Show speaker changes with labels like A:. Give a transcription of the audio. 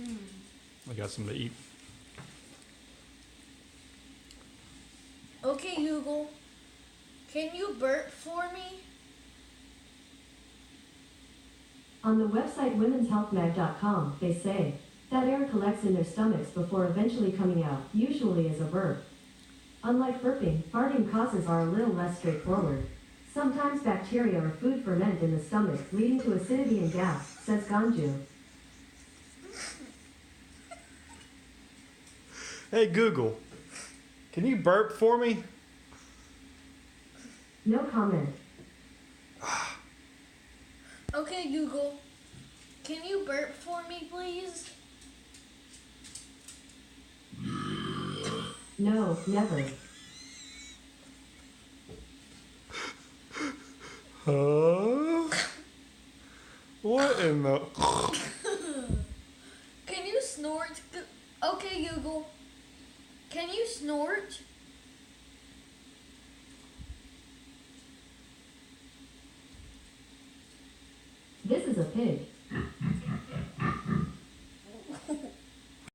A: I got something to eat.
B: Okay, Google. Can you burp for me?
C: On the website womenshealthmag.com, they say that air collects in their stomachs before eventually coming out, usually as a burp. Unlike burping, farting causes are a little less straightforward. Sometimes bacteria or food ferment in the stomach, leading to acidity and gas, says Ganju.
A: Hey Google, can you burp for me?
C: No comment.
B: Okay, Google. Can you burp for me, please?
C: No, never.
A: Huh? What in the...
B: Can you snort? Okay, Google. Can you snort?
C: This is a pig.